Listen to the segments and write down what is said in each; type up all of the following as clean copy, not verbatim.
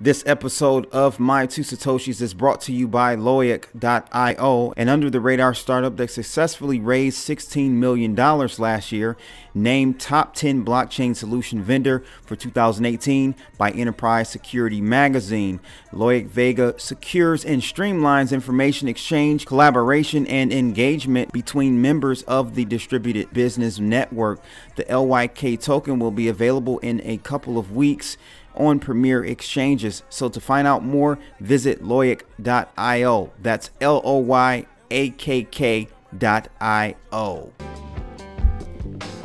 This episode of My Two Satoshis is brought to you by Litecoin, an under-the-radar startup that successfully raised $16 million last year, named top 10 blockchain solution vendor for 2018 by Enterprise Security Magazine. Loic Vega secures and streamlines information exchange, collaboration, and engagement between members of the distributed business network. The LYK token will be available in a couple of weeks on premier exchanges. So to find out more, visit loic.io. That's LOYAKK.io.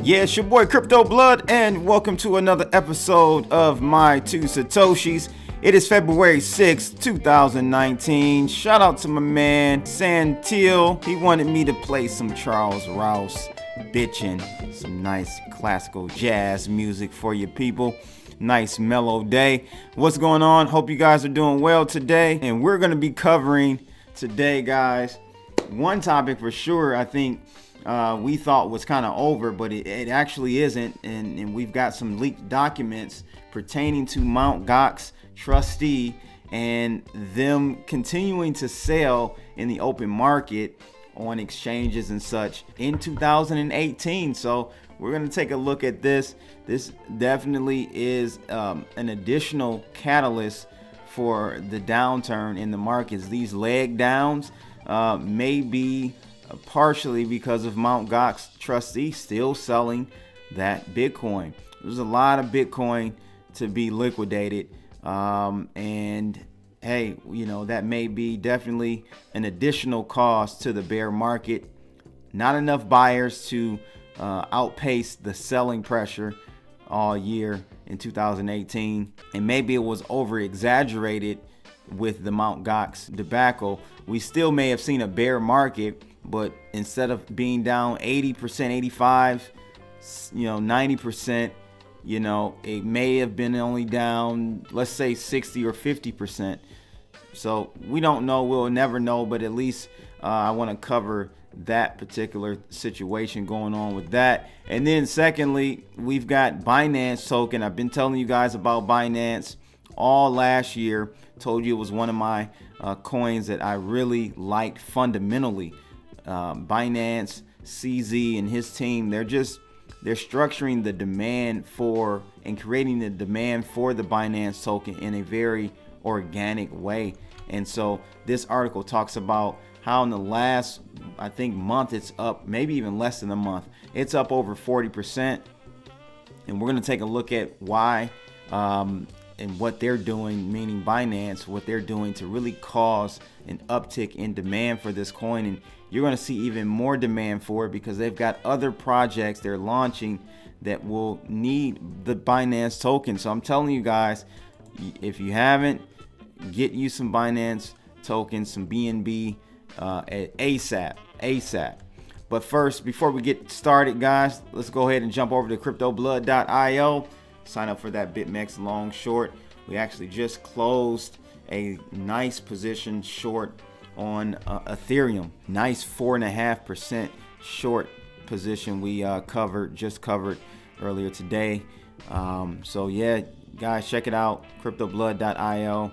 Yeah, it's your boy Crypto Blood, and welcome to another episode of My Two Satoshis. It is February 6th, 2019. Shout out to my man Santil. He wanted me to play some Charles Rouse bitchin', some nice classical jazz music for you people. Nice mellow day. What's going on? Hope you guys are doing well today. And we're going to be covering today, guys, one topic for sure I think we thought was kind of over, but it actually isn't. And we've got some leaked documents pertaining to Mt.Gox trustee and them continuing to sell in the open market on exchanges and such in 2018. So we're going to take a look at this. This definitely is an additional catalyst for the downturn in the markets. These leg downs may be partially because of Mt.Gox trustee still selling that Bitcoin. There's a lot of Bitcoin to be liquidated. And hey, you know, that may be definitely an additional cost to the bear market. Not enough buyers to outpace the selling pressure all year in 2018, and maybe it was over exaggerated with the Mt.Gox debacle. We still may have seen a bear market, but instead of being down 80%, 85, 90%, it may have been only down, let's say 60 or 50%. So we don't know, we'll never know, but at least I want to cover that particular situation going on with that. And then secondly, we've got Binance token. I've been telling you guys about Binance all last year. Told you it was one of my coins that I really liked fundamentally. Binance, CZ and his team, they're structuring the demand for and creating the demand for the Binance token in a very organic way. And so this article talks about how in the last, I think, month, it's up, maybe even less than a month, it's up over 40%. And we're going to take a look at why and what they're doing, meaning Binance, what they're doing to really cause an uptick in demand for this coin. And you're going to see even more demand for it because they've got other projects they're launching that will need the Binance token. So I'm telling you guys, if you haven't, get you some Binance tokens, some BNB ASAP. But first, before we get started, guys, let's go ahead and jump over to cryptoblood.io. Sign up for that BitMEX long short. We actually just closed a nice position short on Ethereum. Nice 4.5% short position we just covered earlier today. So yeah, guys, check it out, cryptoblood.io.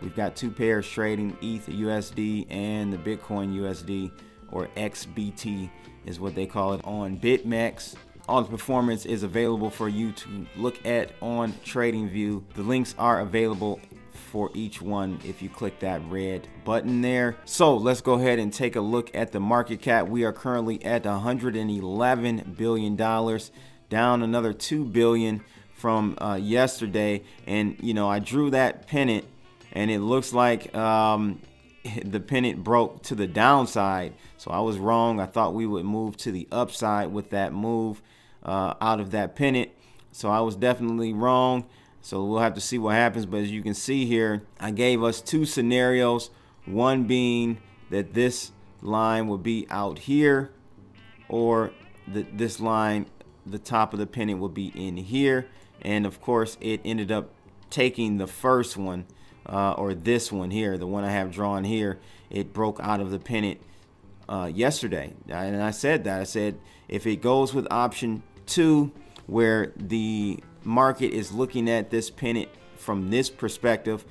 We've got two pairs trading, ETH USD and the Bitcoin USD, or XBT is what they call it, on BitMEX. All the performance is available for you to look at on TradingView. The links are available for each one if you click that red button there. So let's go ahead and take a look at the market cap. We are currently at $111 billion, down another $2 billion from yesterday. And I drew that pennant, and it looks like the pennant broke to the downside. So I was wrong. I thought we would move to the upside with that move out of that pennant. So I was definitely wrong. So we'll have to see what happens. But as you can see here, I gave us two scenarios. One being that this line would be out here, or this line, the top of the pennant, will be in here. And of course, it ended up taking the first one. Or this one here, the one I have drawn here. It broke out of the pennant yesterday, and I said that. I said if it goes with option 2, where the market is looking at this pennant from this perspective,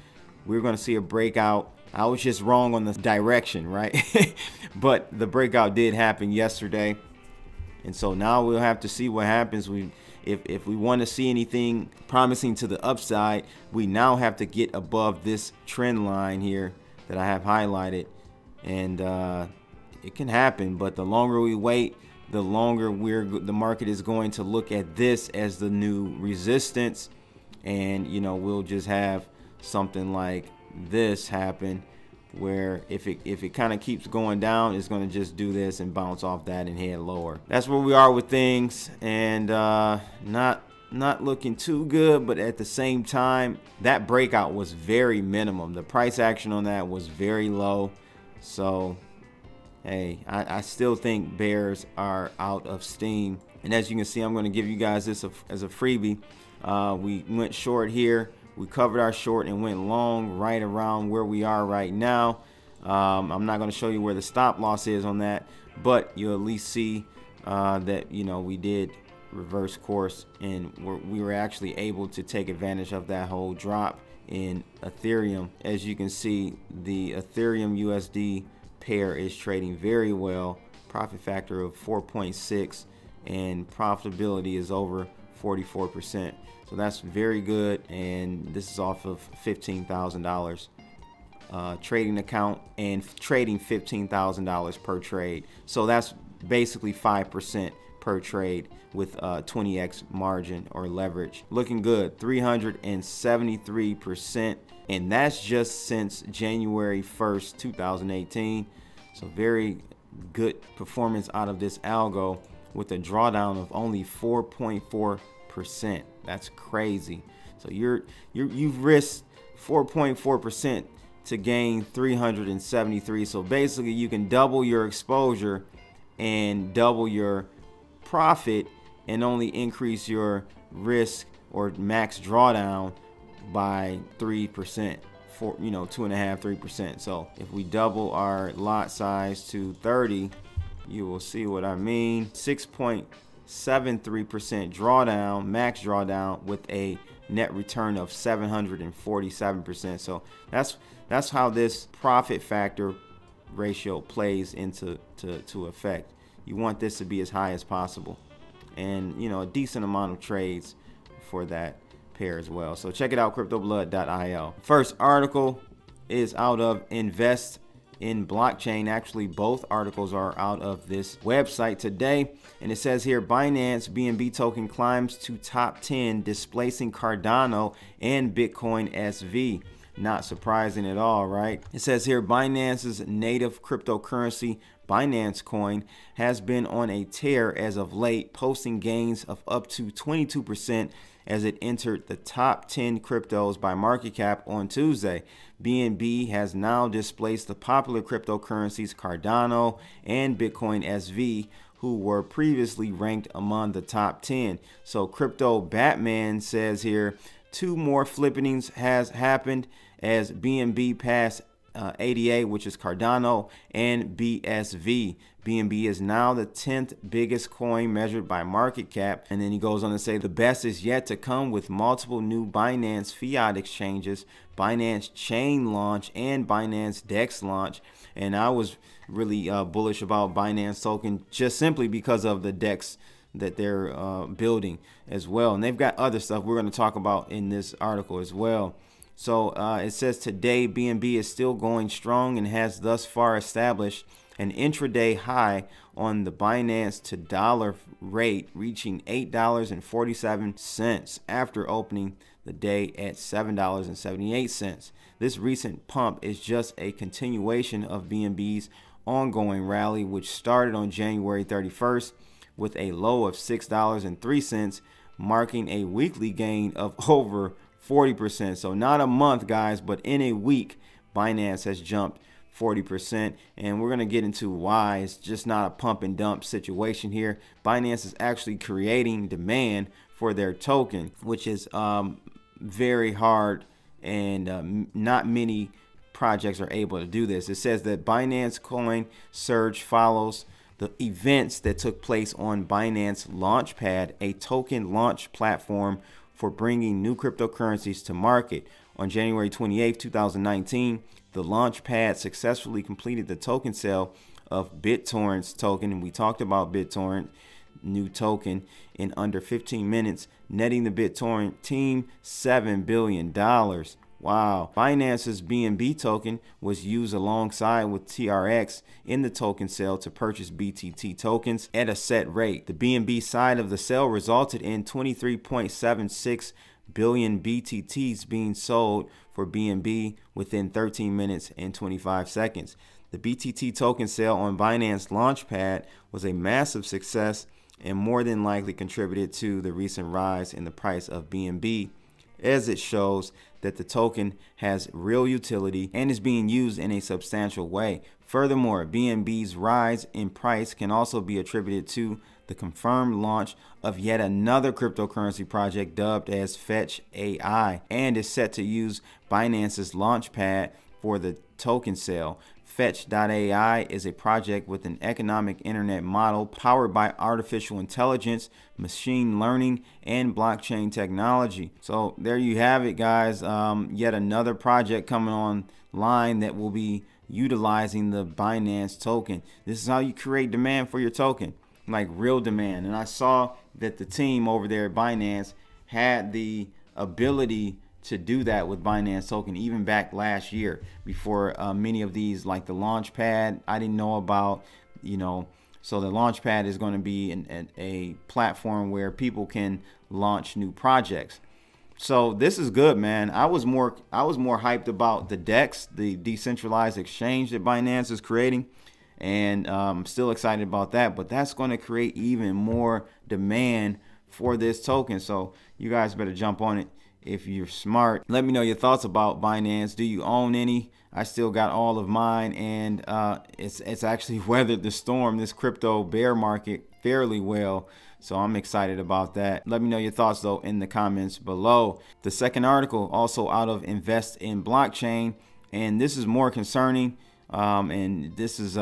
we're going to see a breakout. I was just wrong on the direction, right? But the breakout did happen yesterday. And so now we'll have to see what happens. If we want to see anything promising to the upside, we now have to get above this trend line here that I have highlighted. And it can happen, but the longer we wait, the longer the market is going to look at this as the new resistance. And, you know, we'll just have something like this happen, where if it kind of keeps going down, it's going to just do this and bounce off that and head lower. That's where we are with things, and not looking too good. But at the same time, that breakout was very minimum. The price action on that was very low. So hey, I still think bears are out of steam. And as you can see, I'm going to give you guys this as a freebie. We went short here. We covered our short and went long right around where we are right now. I'm not going to show you where the stop loss is on that, but you'll at least see that, you know, we did reverse course, and we were actually able to take advantage of that whole drop in Ethereum. As you can see, the Ethereum USD pair is trading very well. Profit factor of 4.6 and profitability is over 44%. So that's very good, and this is off of $15,000 trading account and trading $15,000 per trade. So that's basically 5% per trade with 20x margin or leverage. Looking good, 373%, and that's just since January 1st, 2018. So very good performance out of this algo with a drawdown of only 4.4%. That's crazy. So you've risked 4.4% to gain 373. So basically you can double your exposure and double your profit and only increase your risk or max drawdown by 3%, for 2.5–3%. So if we double our lot size to 30, you will see what I mean. 6.73% drawdown, max drawdown, with a net return of 747%. So that's how this profit factor ratio plays into effect. You want this to be as high as possible, and a decent amount of trades for that pair as well. So check it out, cryptoblood.io. First article is out of Invest in Blockchain. Actually, both articles are out of this website today, and it says here, Binance BNB token climbs to top 10, displacing Cardano and Bitcoin SV. Not surprising at all, right? It says here, Binance's native cryptocurrency, Binance Coin, has been on a tear as of late, posting gains of up to 22% as it entered the top 10 cryptos by Marketcap on Tuesday. BNB has now displaced the popular cryptocurrencies Cardano and Bitcoin SV, who were previously ranked among the top 10. So Crypto Batman says here, 2 more flippings has happened as BNB passed ADA, which is Cardano, and BSV. BNB is now the 10th biggest coin measured by market cap. And then he goes on to say the best is yet to come with multiple new Binance fiat exchanges, Binance Chain launch, and Binance DEX launch. And I was really bullish about Binance token just simply because of the DEX that they're building as well. And they've got other stuff we're going to talk about in this article as well. So it says today BNB is still going strong and has thus far established an intraday high on the Binance to dollar rate, reaching $8.47 after opening the day at $7.78. This recent pump is just a continuation of BNB's ongoing rally, which started on January 31st with a low of $6.03, marking a weekly gain of over 40%. So not a month, guys, but in a week, Binance has jumped 40%. And we're going to get into why. It's just not a pump and dump situation here. Binance is actually creating demand for their token, which is very hard, and not many projects are able to do this. It says that Binance coin surge follows the events that took place on Binance Launchpad, a token launch platform for bringing new cryptocurrencies to market. On January 28, 2019, the Launchpad successfully completed the token sale of BitTorrent's token, and we talked about BitTorrent new token in under 15 minutes, netting the BitTorrent team $7 billion. Wow. Binance's BNB token was used alongside with TRX in the token sale to purchase BTT tokens at a set rate. The BNB side of the sale resulted in 23.76 billion BTTs being sold for BNB within 13 minutes and 25 seconds. The BTT token sale on Binance Launchpad was a massive success and more than likely contributed to the recent rise in the price of BNB, as it shows that the token has real utility and is being used in a substantial way. Furthermore, BNB's rise in price can also be attributed to the confirmed launch of yet another cryptocurrency project dubbed as fetch.ai, and is set to use Binance's Launchpad for the token sale. Fetch.ai is a project with an economic internet model powered by artificial intelligence, machine learning, and blockchain technology. So there you have it, guys. Yet another project coming online that will be utilizing the Binance token. This is how you create demand for your token, like real demand. And I saw that the team over there at Binance had the ability to do that with Binance token even back last year, before many of these, like the Launchpad, I didn't know about, so the Launchpad is going to be a platform where people can launch new projects. So this is good, man. I was more hyped about the DEX, the decentralized exchange that Binance is creating, and I'm still excited about that, but that's going to create even more demand for this token. So you guys better jump on it if you're smart. Let me know your thoughts about Binance. Do you own any? I still got all of mine, and it's actually weathered the storm, this crypto bear market, fairly well. So I'm excited about that. Let me know your thoughts though in the comments below. The second article also out of Invest in Blockchain, and this is more concerning. And this is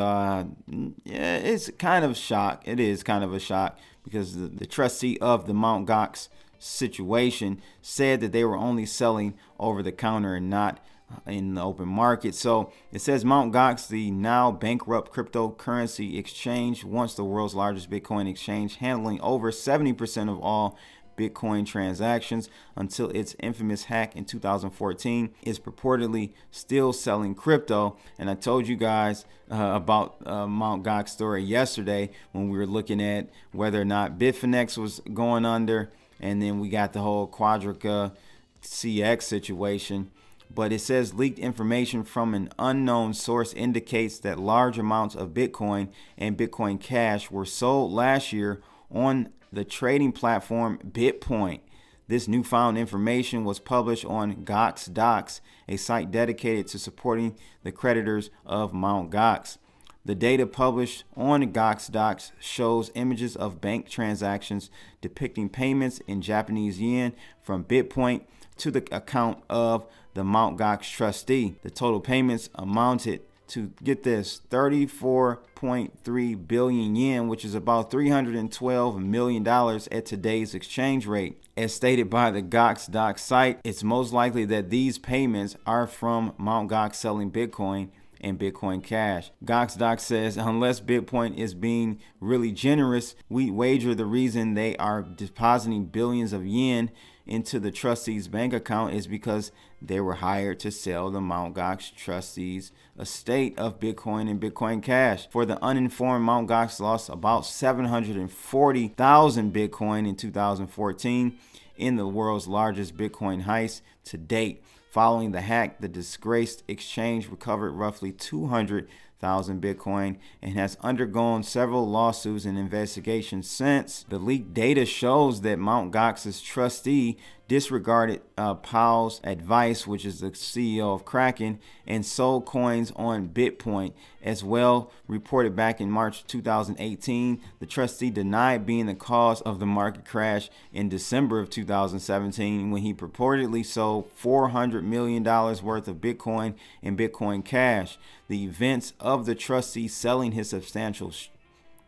it's kind of shock. It is kind of a shock because the trustee of the Mt.Gox situation said that they were only selling over the counter and not in the open market. So it says Mt.Gox, the now bankrupt cryptocurrency exchange, once the world's largest Bitcoin exchange, handling over 70% of all Bitcoin transactions until its infamous hack in 2014, is purportedly still selling crypto. And I told you guys about Mt.Gox story yesterday when we were looking at whether or not Bitfinex was going under, and then we got the whole Quadrica CX situation. But it says leaked information from an unknown source indicates that large amounts of Bitcoin and Bitcoin Cash were sold last year on the trading platform BitPoint. This newfound information was published on Mt.Gox, a site dedicated to supporting the creditors of Mt.Gox. The data published on Mt.Gox shows images of bank transactions depicting payments in Japanese yen from BitPoint to the account of the Mt.Gox trustee. The total payments amounted to, get this, 34.3 billion yen, which is about $312 million at today's exchange rate. As stated by the Mt.Gox site, it's most likely that these payments are from Mt.Gox selling Bitcoin and Bitcoin Cash. Mt.Gox says unless BitPoint is being really generous, we wager the reason they are depositing billions of yen into the trustee's bank account is because they were hired to sell the Mt.Gox trustee's estate of Bitcoin and Bitcoin Cash. For the uninformed, Mt.Gox lost about 740,000 Bitcoin in 2014 in the world's largest Bitcoin heist to date. Following the hack, the disgraced exchange recovered roughly 200,000 Bitcoin and has undergone several lawsuits and investigations since. The leaked data shows that Mt.Gox's trustee disregarded Powell's advice, which is the CEO of Kraken, and sold coins on BitPoint as well. Reported back in March 2018, the trustee denied being the cause of the market crash in December of 2017 when he purportedly sold $400 million worth of Bitcoin and Bitcoin Cash. The events of the trustee selling his substantial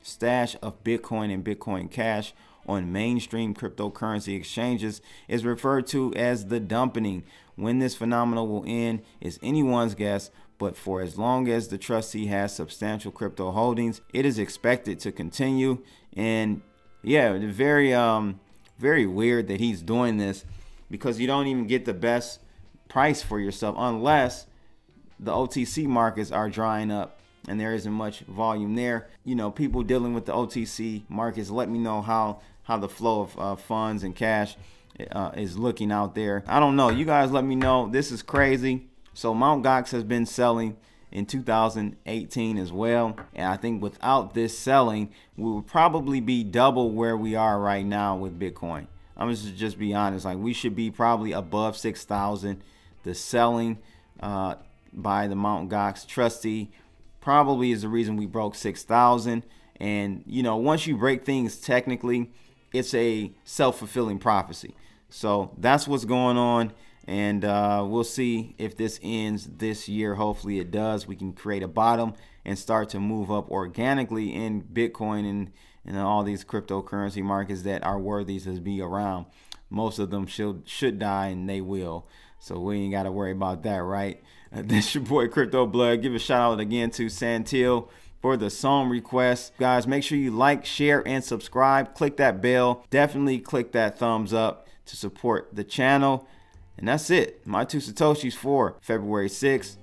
stash of Bitcoin and Bitcoin Cash on mainstream cryptocurrency exchanges is referred to as the dumpening. When this phenomenon will end is anyone's guess, but for as long as the trustee has substantial crypto holdings, it is expected to continue. And yeah, very weird that he's doing this, because you don't even get the best price for yourself unless the OTC markets are drying up and there isn't much volume there. You know, people dealing with the OTC markets, let me know how the flow of funds and cash is looking out there. I don't know. You guys let me know. This is crazy. So Mt.Gox has been selling in 2018 as well. And I think without this selling, we would probably be double where we are right now with Bitcoin. I'm just be honest. Like, we should be probably above 6,000. The selling by the Mt.Gox trustee probably is the reason we broke 6,000. And, you know, once you break things technically, it's a self-fulfilling prophecy. So that's what's going on. And we'll see if this ends this year. Hopefully it does. We can create a bottom and start to move up organically in Bitcoin and all these cryptocurrency markets that are worthy to be around. Most of them should die, and they will. So we ain't got to worry about that, right? This your boy Crypto Blood. Give a shout out again to Santil for the song request. Guys, make sure you like, share, and subscribe. Click that bell. Definitely click that thumbs up to support the channel. And that's it. My 2 Satoshis for February 6th,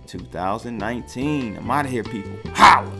2019. I'm out of here, people. Holla!